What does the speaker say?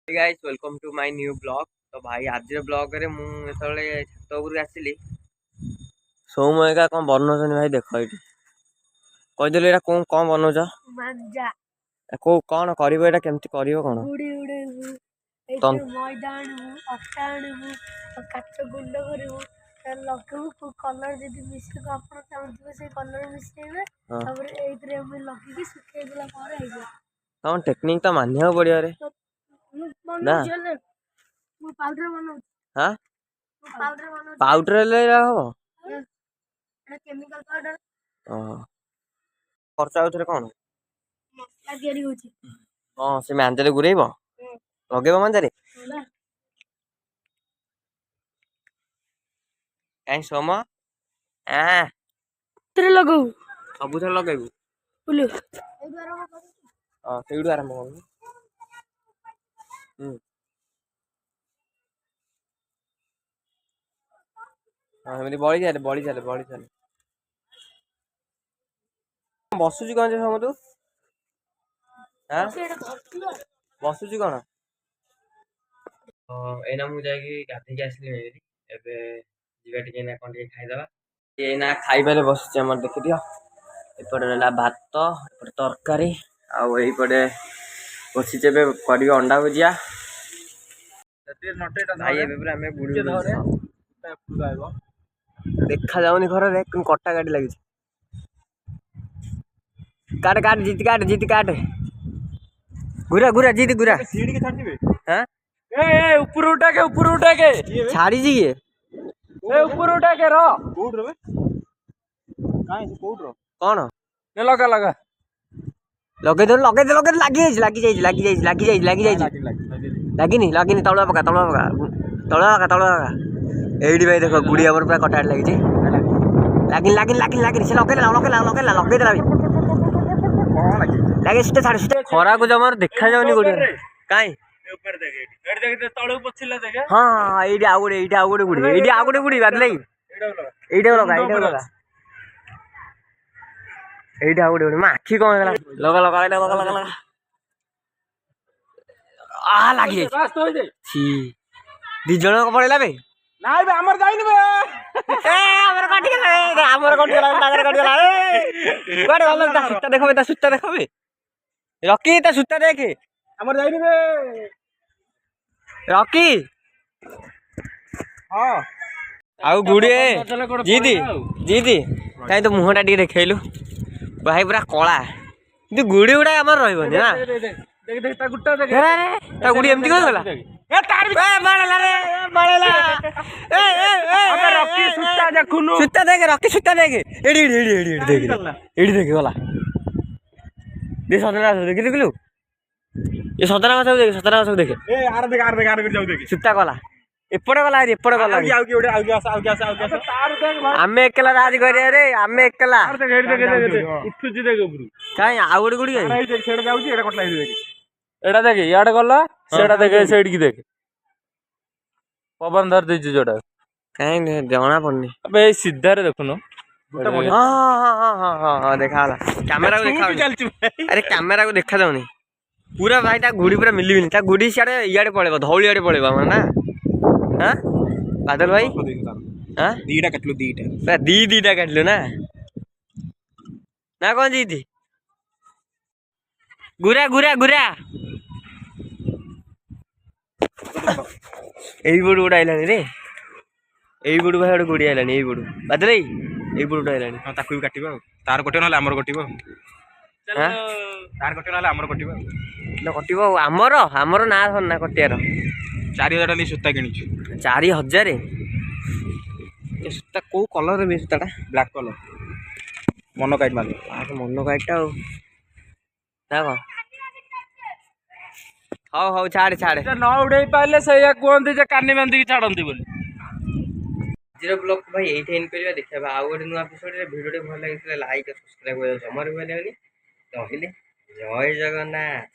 Guys welcome to my new blog. तो भाई आज ब्लॉग रे मु एतले छत उपरକୁ ଆସିଲି ସୌମ एका कोन बनौछन भाई देखो एठी कहि देले एटा कोन कोन बनौछ मांजा को कोन करिवो एटा केमति करिवो कोन गुडी उडेबु एठी मैदान अटाणबु काच गुंड करिवु लगेबु कलर जदी मिसे को आपण चाहथिबे से कलर मिसेबे तबरे एइतरे हम लगी के सुखे देला पर आइबो कोन टेक्निक त मानिया पड़िया रे ना पाउडर बनो हां पाउडर ले हो एटा केमिकल पाउडर खर्चा उतरे कोन मसला गेरी होची हां से मांजरे गुरेइबो लगेबो मांजरे काई सोमा आ तेरे लगो सबुथर लगेबू बोले ए द्वारा हां सेइडू आरंभ करू हाँ मेरी बड़ी चले बसुची कौन से समझ तू हाँ बसुची कौन एना मु जाकी गाधे के आसली एबे जीवा टिके ना कोन टिके खाइ दबा ये ना खाइ बेले बसुची हमर देखि दियो एपटे रहला भात एपटे तरकारी आ एई पटे बसी जेबे करी अंडा भुजिया भाई एबे पूरा हमें गुडी धरे पुराइबो देखा जाउनी घर रे कट्टा गाड़ी लगी काट काट जीत काट गुरा गुरा जीत गुरा सीढ़ी के छाड़ दिबे हां ए ऊपर उठा के छाड़ी जी ए ऊपर उठा के रो कोड रे काई से कोड रो कोन ने लगा लगे दे लागी तळवा पका एडी भाई देखो गुड़िया पर पूरा कटाड़ लगी लागिन से लगे देला लागे सिटे छाड़ खरा को जमार देखा जाउनी गुड़िया काई ऊपर देख एडी देख तळो पछिला देख हां एडी आगुडे गुड़ी बादले एडी लगा एडी आगुडे मा आखी कोन लगा आ लागी छी दी जण को पड़ेला बे नाइ बे हमर जाइनी बे ए हमर काटी गेला टागर काटी गेला ए कोडे वाला ता सुत्ता देखो बे रॉकी ता सुत्ता देखे हमर जाइनी बे रॉकी हां आउ गुडे जीदी काई तो मुहटा टी देखैलु भाई पूरा कला तू गुडी उडा हमर रहबनी ना देख ता गुट्टा देख ता गुडी एमती कह गला ए तार ए मारेला अबे रॉकी सुत्ता देख रॉकी सुत्ता देख एडी देख गला दे सदना देखलु ये सदना सब देख ए आर देख जाऊ देख सुत्ता गला एपड़े गला आमे एकला राज करे रे आमे एकला उठुची देख उपरु काई आउड गुडी देख सेड जाउची एडा कटला देख एडा देख याड गला सेडा देख सेड की देख पवन धर देजी जोडा काई ने जणा पड़नी अबे सीधा रे देखुनो हां देखाला कैमरा को देखा अरे कैमरा को देखा जाउनी पूरा भाईटा गुडी पूरा मिलिबिनी ता गुडी सियाडे इयाडे पळेबो धौली याडे पळेबो हमर ना हां बादल भाई हां दीटा कटलो दीटा दीटा कटलो ना कौन जीती गुरा एई बडू उडा आइलानी रे एई बडू भाई ओडे गुडी आइलानी एई बडू बादल भाई एई बडू आइलानी हां ताकू भी काटिबो तार कटे नले हमर कटिबो हां तार कटे नले हमर कटिबो न कटिबो हमर ना धन ना कटियार 4000 टाली सुत्ता किनिछु 4000 ए सुत्ता को कलर बे सुत्ताटा ब्लैक कलर मोनोकाइट मार आ मोनोकाइट देखो हाउ छाड़ न उड़े पाइले सैया कोंती जे कानी बांधी की छाड़ंती बोली जीरो ब्लॉग भाई एठी इन करिया देखबा आ गोटे नु एपिसोड रे वीडियो भल लागितले लाइक सब्सक्राइब कर जमर होले तो कहले जय जगन्नाथ।